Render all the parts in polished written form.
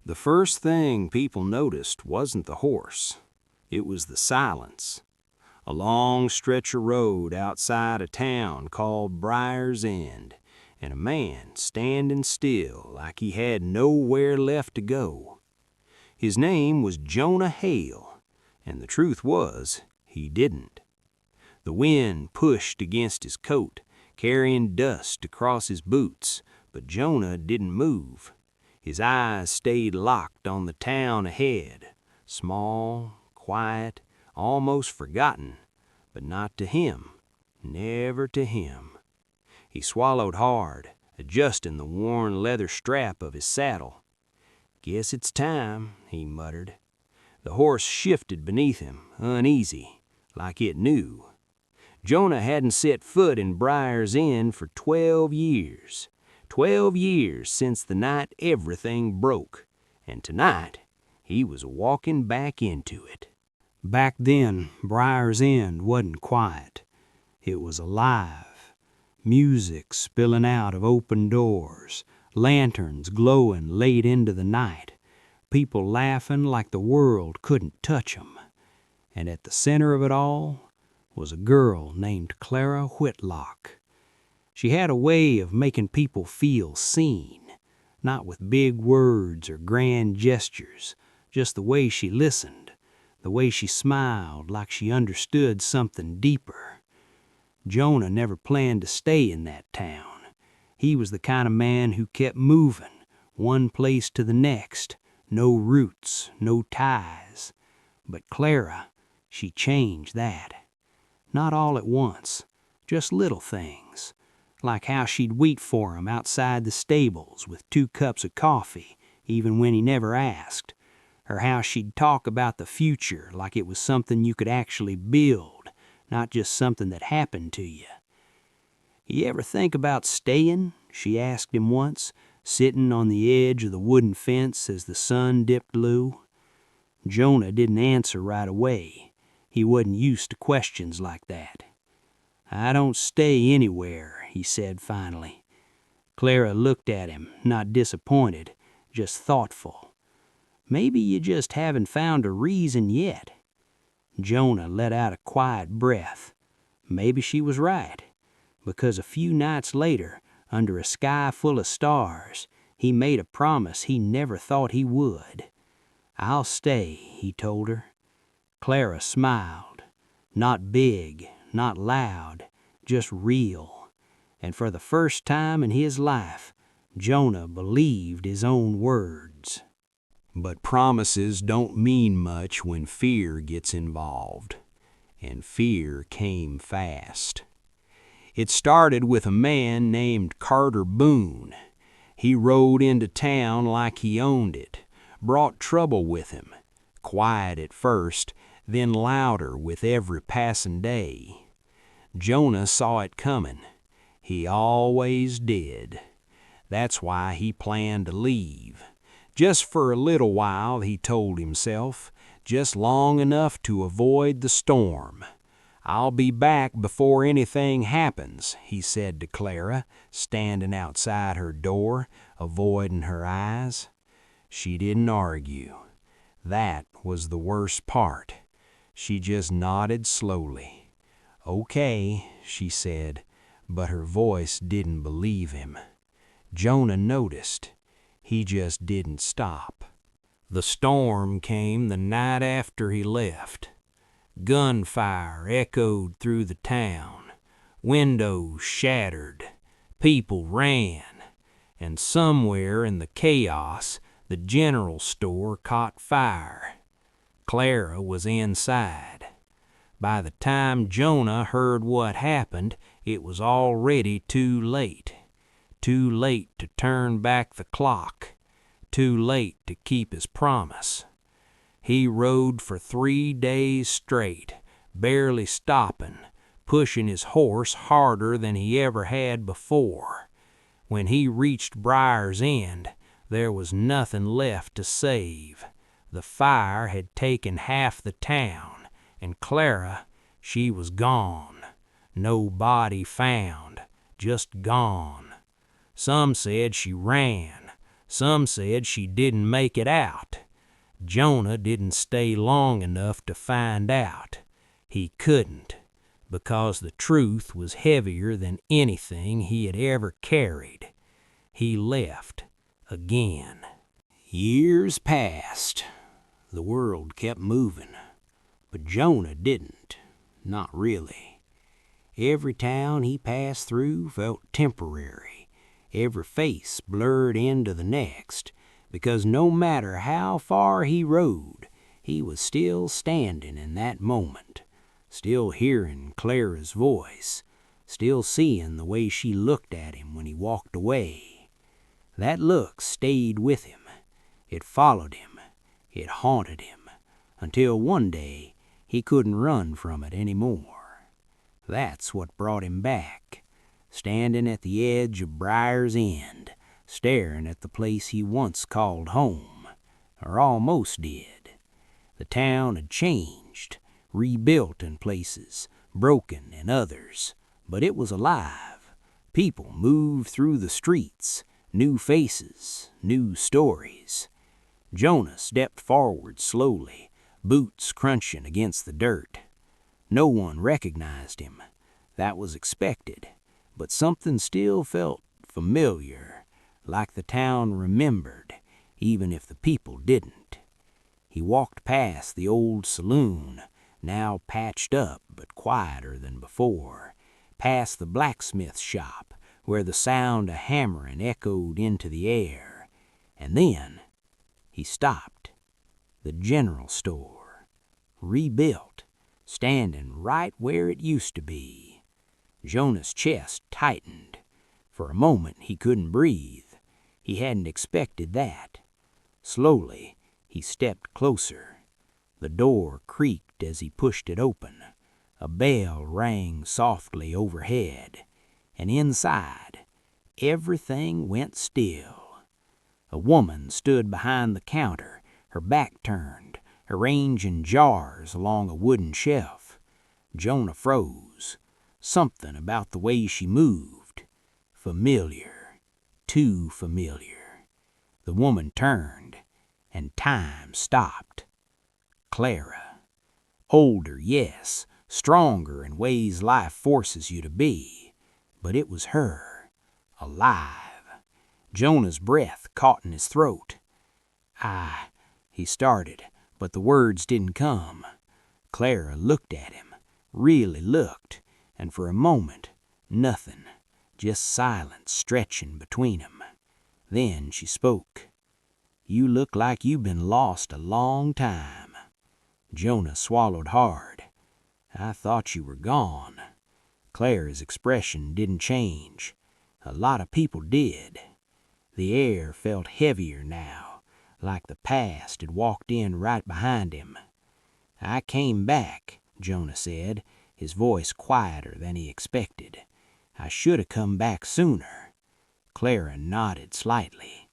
The first thing people noticed wasn't the horse. It was the silence. A long stretch of road outside a town called Briar's End, and a man standing still like he had nowhere left to go. His name was Jonah Hale, and the truth was, he didn't. The wind pushed against his coat, carrying dust across his boots, but Jonah didn't move. His eyes stayed locked on the town ahead, small, quiet, almost forgotten, but not to him, never to him. He swallowed hard, adjusting the worn leather strap of his saddle. "Guess it's time," he muttered. The horse shifted beneath him, uneasy, like it knew. Jonah hadn't set foot in Briar's End for 12 years. 12 years since the night everything broke, and tonight he was walking back into it. Back then, Briar's End wasn't quiet. It was alive. Music spilling out of open doors, lanterns glowing late into the night, people laughing like the world couldn't touch 'em. And at the center of it all was a girl named Clara Whitlock. She had a way of making people feel seen, not with big words or grand gestures, just the way she listened, the way she smiled like she understood something deeper. Jonah never planned to stay in that town. He was the kind of man who kept moving, one place to the next, no roots, no ties. But Clara, she changed that. Not all at once, just little things, like how she'd wait for him outside the stables with 2 cups of coffee, even when he never asked, or how she'd talk about the future like it was something you could actually build, not just something that happened to you. "You ever think about staying?" she asked him once, sitting on the edge of the wooden fence as the sun dipped low. Jonah didn't answer right away. He wasn't used to questions like that. "I don't stay anywhere," he said finally. Clara looked at him, not disappointed, just thoughtful. "Maybe you just haven't found a reason yet." Jonah let out a quiet breath. Maybe she was right, because a few nights later, under a sky full of stars, he made a promise he never thought he would. "I'll stay," he told her. Clara smiled. Not big, not loud, just real. And for the first time in his life, Jonah believed his own words. But promises don't mean much when fear gets involved. And fear came fast. It started with a man named Carter Boone. He rode into town like he owned it, brought trouble with him, quiet at first, then louder with every passing day. Jonah saw it coming. He always did. That's why he planned to leave. Just for a little while, he told himself, just long enough to avoid the storm. "I'll be back before anything happens," he said to Clara, standing outside her door, avoiding her eyes. She didn't argue. That was the worst part. She just nodded slowly. "Okay," she said, but her voice didn't believe him. Jonah noticed. He just didn't stop. The storm came the night after he left. Gunfire echoed through the town. Windows shattered. People ran. And somewhere in the chaos, the general store caught fire. Clara was inside. By the time Jonah heard what happened, it was already too late. Too late to turn back the clock. Too late to keep his promise. He rode for 3 days straight, barely stopping, pushing his horse harder than he ever had before. When he reached Briar's End, there was nothing left to save. The fire had taken half the town, and Clara, she was gone. No body found, just gone. Some said she ran, Some said she didn't make it out. Jonah didn't stay long enough to find out. He couldn't, because the truth was heavier than anything he had ever carried. He left again. Years passed. The world kept moving, but Jonah didn't. Not really. Every town he passed through felt temporary. Every face blurred into the next, because no matter how far he rode, he was still standing in that moment, still hearing Clara's voice, still seeing the way she looked at him when he walked away. That look stayed with him. It followed him. It haunted him, until one day he couldn't run from it anymore. That's what brought him back, standing at the edge of Briar's End, staring at the place he once called home, or almost did. The town had changed, rebuilt in places, broken in others, but it was alive. People moved through the streets, new faces, new stories. Jonah stepped forward slowly, boots crunching against the dirt. No one recognized him. That was expected, but something still felt familiar, like the town remembered, even if the people didn't. He walked past the old saloon, now patched up but quieter than before, past the blacksmith shop, where the sound of hammering echoed into the air, and then he stopped. The general store, rebuilt, standing right where it used to be. Jonah's chest tightened. For a moment he couldn't breathe. He hadn't expected that. Slowly he stepped closer. The door creaked as he pushed it open. A bell rang softly overhead, and inside everything went still. A woman stood behind the counter, her back turned, arranging jars along a wooden shelf. Jonah froze. Something about the way she moved. Familiar. Too familiar. The woman turned, and time stopped. Clara. Older, yes, stronger in ways life forces you to be. But it was her. Alive. Jonah's breath caught in his throat. He started, but the words didn't come. Clara looked at him, really looked, and for a moment, nothing, just silence stretching between them. Then she spoke. "You look like you've been lost a long time." Jonah swallowed hard. "I thought you were gone." Clara's expression didn't change. A lot of people did. The air felt heavier now, like the past had walked in right behind him. "I came back," Jonah said, his voice quieter than he expected. "I should have come back sooner." Clara nodded slightly.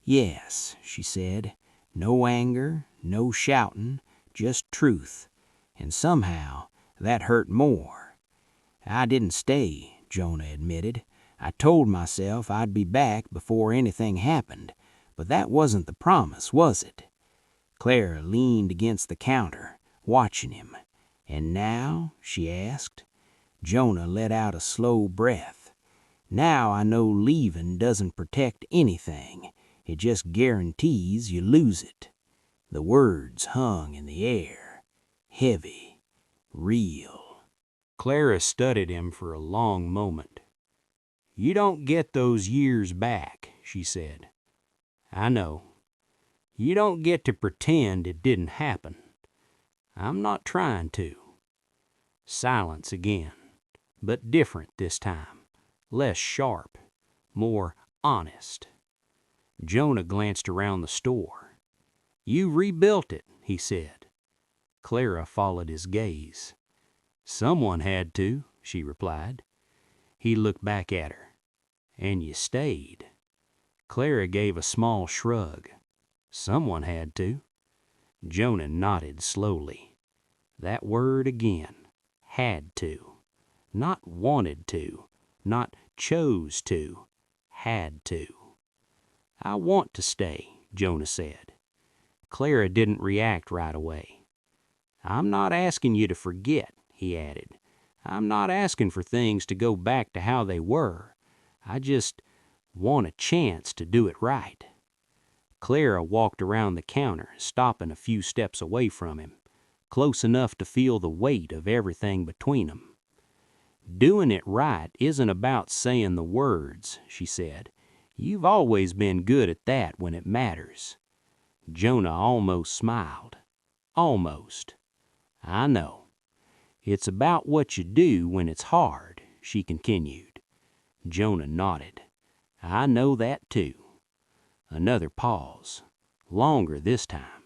"Yes," she said, "no anger, no shouting, just truth. And somehow that hurt more." "I didn't stay," Jonah admitted. "I told myself I'd be back before anything happened, but that wasn't the promise, was it?" Clara leaned against the counter, watching him. "And now?" she asked. Jonah let out a slow breath. "Now I know leaving doesn't protect anything. It just guarantees you lose it." The words hung in the air, heavy, real. Clara studied him for a long moment. "You don't get those years back," she said. "I know. You don't get to pretend it didn't happen. I'm not trying to." Silence again, but different this time, less sharp, more honest. Jonah glanced around the store. "You rebuilt it," he said. Clara followed his gaze. "Someone had to," she replied. He looked back at her. "And you stayed." Clara gave a small shrug. "Someone had to." Jonah nodded slowly. That word again. Had to. Not wanted to. Not chose to. Had to. "I want to stay," Jonah said. Clara didn't react right away. "I'm not asking you to forget," he added. "I'm not asking for things to go back to how they were. I just want a chance to do it right." Clara walked around the counter, stopping a few steps away from him, close enough to feel the weight of everything between them. "Doing it right isn't about saying the words," she said. "You've always been good at that when it matters." Jonah almost smiled. Almost. "I know. It's about what you do when it's hard," she continued. Jonah nodded. "I know that too." Another pause. Longer this time.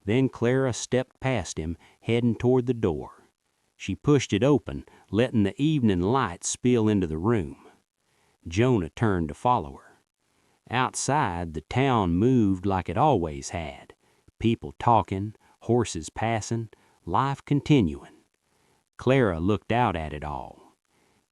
Then Clara stepped past him, heading toward the door. She pushed it open, letting the evening light spill into the room. Jonah turned to follow her. Outside, the town moved like it always had. People talking, horses passing, life continuing. Clara looked out at it all.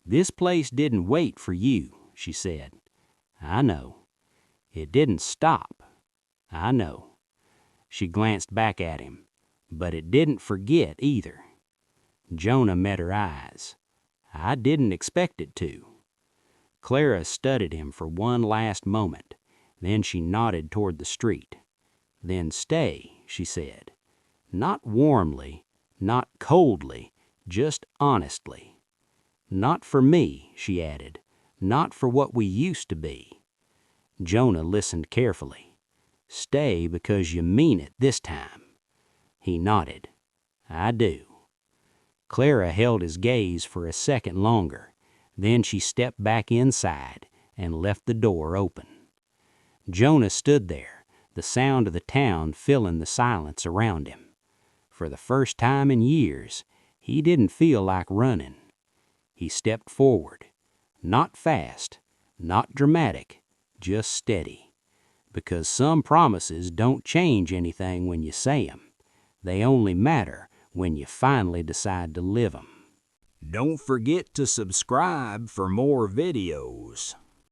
"This place didn't wait for you," she said. "I know. It didn't stop. I know." She glanced back at him. "But it didn't forget either." Jonah met her eyes. "I didn't expect it to." Clara studied him for one last moment. Then she nodded toward the street. "Then stay," she said. Not warmly, not coldly, just honestly. "Not for me," she added. "Not for what we used to be." Jonah listened carefully. "Stay because you mean it this time." He nodded. "I do." Clara held his gaze for a second longer. Then she stepped back inside and left the door open. Jonah stood there, the sound of the town filling the silence around him. For the first time in years, he didn't feel like running. He stepped forward. Not fast, not dramatic, just steady. Because some promises don't change anything when you say 'em. They only matter when you finally decide to live 'em. Don't forget to subscribe for more videos.